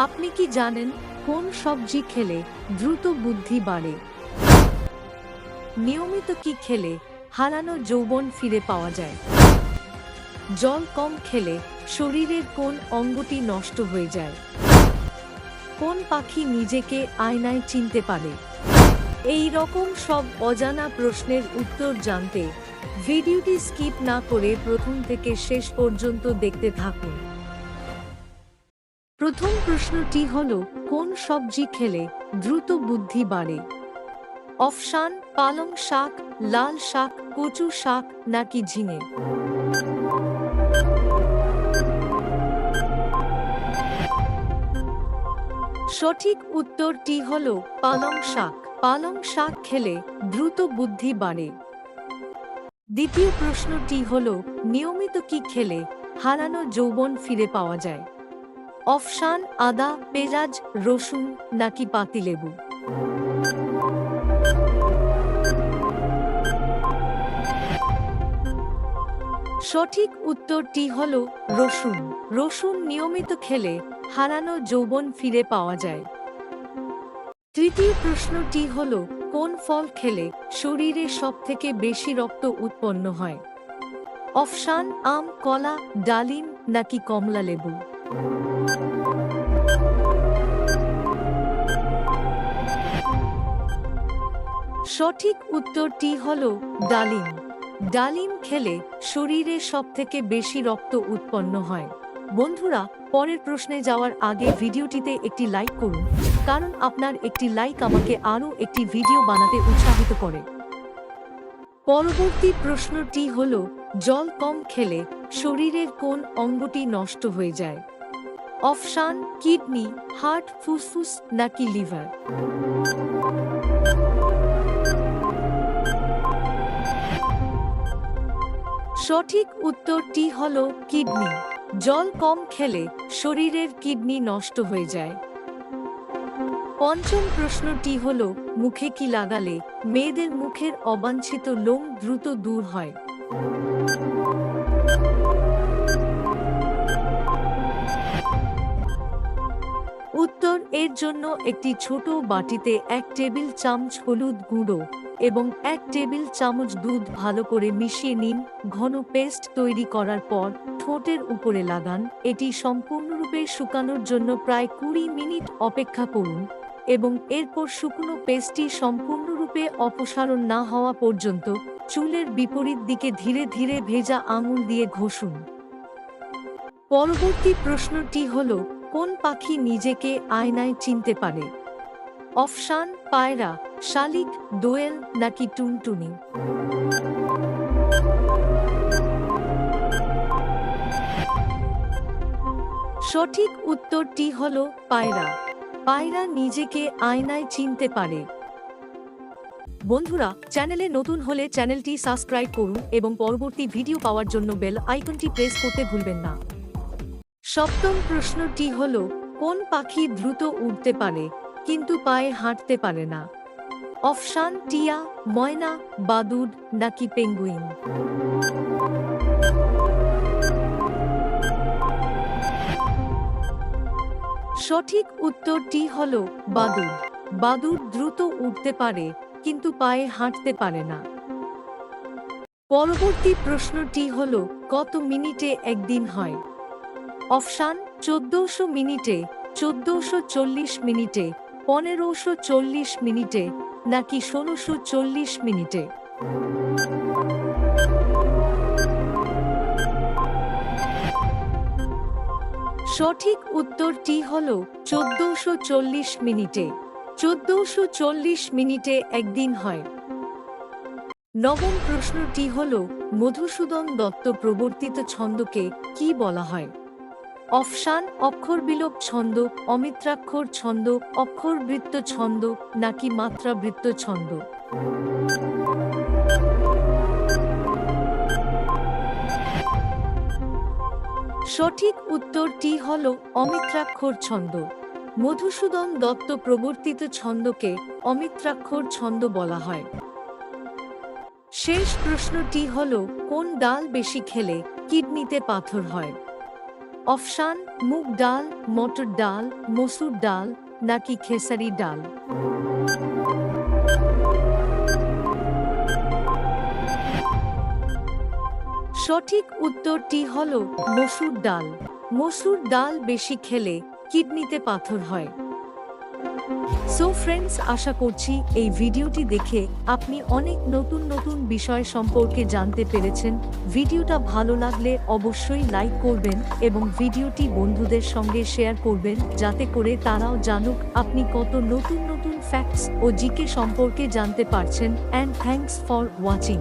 আপনি কি জানেন কোন সবজি খেলে দ্রুত বুদ্ধি বাড়ে? নিয়মিত কি খেলে হারানো যৌবন ফিরে পাওয়া যায়? জল কম খেলে শরীরের কোন অঙ্গটি নষ্ট হয়ে যায়? কোন পাখি নিজেকে আয়নায় চিনতে পারে? এই রকম সব অজানা প্রশ্নের উত্তর জানতে ভিডিওটি স্কিপ না করে প্রথম থেকে শেষ পর্যন্ত দেখতে থাকুন। প্রথম প্রশ্নটি হল, কোন সবজি খেলে দ্রুত বুদ্ধি বাড়ে? অপশন: পালং শাক, লাল শাক, কচু শাক নাকি ঝিঙে? সঠিক উত্তরটি হল পালং শাক। পালং শাক খেলে দ্রুত বুদ্ধি বাড়ে। দ্বিতীয় প্রশ্নটি হল, নিয়মিত কি খেলে হারানো যৌবন ফিরে পাওয়া যায়? অপশন: আদা, পেঁয়াজ, রসুন নাকি পাতিলেবু? সঠিক উত্তরটি হল রসুন। রসুন নিয়মিত খেলে হারানো যৌবন ফিরে পাওয়া যায়। তৃতীয় প্রশ্নটি হল, কোন ফল খেলে শরীরে সবথেকে বেশি রক্ত উৎপন্ন হয়? অপশন: আম, কলা, ডালিম নাকি কমলা লেবু? সঠিক উত্তরটি হল ডালিম। ডালিম খেলে শরীরে সবথেকে বেশি রক্ত উৎপন্ন হয়। বন্ধুরা, পরের প্রশ্নে যাওয়ার আগে ভিডিওটিতে একটি লাইক করুন, কারণ আপনার একটি লাইক আমাকে আরও একটি ভিডিও বানাতে উৎসাহিত করে। পরবর্তী প্রশ্নটি হল, জল কম খেলে শরীরের কোন অঙ্গটি নষ্ট হয়ে যায়? অপশন: কিডনি, হার্ট, ফুসফুস নাকি লিভার? সঠিক উত্তরটি হল কিডনি। জল কম খেলে শরীরের কিডনি নষ্ট হয়ে যায়। পঞ্চম প্রশ্নটি হল, মুখে কি লাগালে মেয়েদের মুখের অবাঞ্ছিত লোম দ্রুত দূর হয়? উত্তর: এর জন্য একটি ছোট বাটিতে 1 টেবিল চামচ হলুদ গুঁড়ো এবং 1 টেবিল চামচ দুধ ভালো করে মিশিয়ে নিন। ঘন পেস্ট তৈরি করার পর ঠোঁটের উপরে লাগান। এটি সম্পূর্ণরূপে শুকানোর জন্য প্রায় 20 মিনিট অপেক্ষা করুন এবং এরপর শুকনো পেস্টটি সম্পূর্ণরূপে অপসারণ না হওয়া পর্যন্ত চুলের বিপরীত দিকে ধীরে ধীরে ভেজা আঙুল দিয়ে ঘষুন। পরবর্তী প্রশ্নটি হল, কোন পাখি নিজেকে আয়নায় চিনতে পারে? অপশন: পায়রা, শালিক, দোয়েল নাকি টুনটুনি? সঠিক উত্তরটি হল পায়রা। পায়রা নিজেকে আয়নায় চিনতে পারে। বন্ধুরা, চ্যানেলে নতুন হলে চ্যানেলটি সাবস্ক্রাইব করুন এবং পরবর্তী ভিডিও পাওয়ার জন্য বেল আইকনটি প্রেস করতে ভুলবেন না। সপ্তম প্রশ্নটি হল, কোন পাখি দ্রুত উড়তে পারে কিন্তু পায়ে হাঁটতে পারে না? অপশন: টিয়া, ময়না, বাদুড় নাকি পেঙ্গুইন? সঠিক উত্তরটি হল বাদুড়। বাদুড় দ্রুত উড়তে পারে কিন্তু পায়ে হাঁটতে পারে না। পরবর্তী প্রশ্নটি হল, কত মিনিটে একদিন হয়? অপশন: 1400 মিনিটে, 1440 মিনিটে, 1540 মিনিটে নাকি 1640 মিনিটে? সঠিক উত্তরটি হল 1440 মিনিটে। 1440 মিনিটে একদিন হয়। নবম প্রশ্নটি হল, মধুসূদন দত্ত প্রবর্তিত ছন্দকে কি বলা হয়? অপশন: অক্ষরবিলোপ ছন্দ, অমিত্রাক্ষর ছন্দ, অক্ষরবৃত্ত ছন্দ নাকি মাত্রাবৃত্ত ছন্দ? সঠিক উত্তরটি হল অমিত্রাক্ষর ছন্দ। মধুসূদন দত্ত প্রবর্তিত ছন্দকে অমিত্রাক্ষর ছন্দ বলা হয়। শেষ প্রশ্নটি হল, কোন ডাল বেশি খেলে কিডনিতে পাথর হয়? অপশান মুগ ডাল, মটর ডাল, মসুর ডাল নাকি খেসারি ডাল। সঠিক উত্তরটি হল মসুর ডাল। মসুর ডাল বেশি খেলে কিডনিতে পাথর হয়। সো ফ্রেন্ডস, আশা করছি এই ভিডিওটি দেখে আপনি অনেক নতুন নতুন বিষয় সম্পর্কে জানতে পেরেছেন। ভিডিওটা ভালো লাগলে অবশ্যই লাইক করবেন এবং ভিডিওটি বন্ধুদের সঙ্গে শেয়ার করবেন, যাতে করে তারাও জানুক আপনি কত নতুন নতুন ফ্যাক্টস ও জিকে সম্পর্কে জানতে পারছেন। And thanks for watching.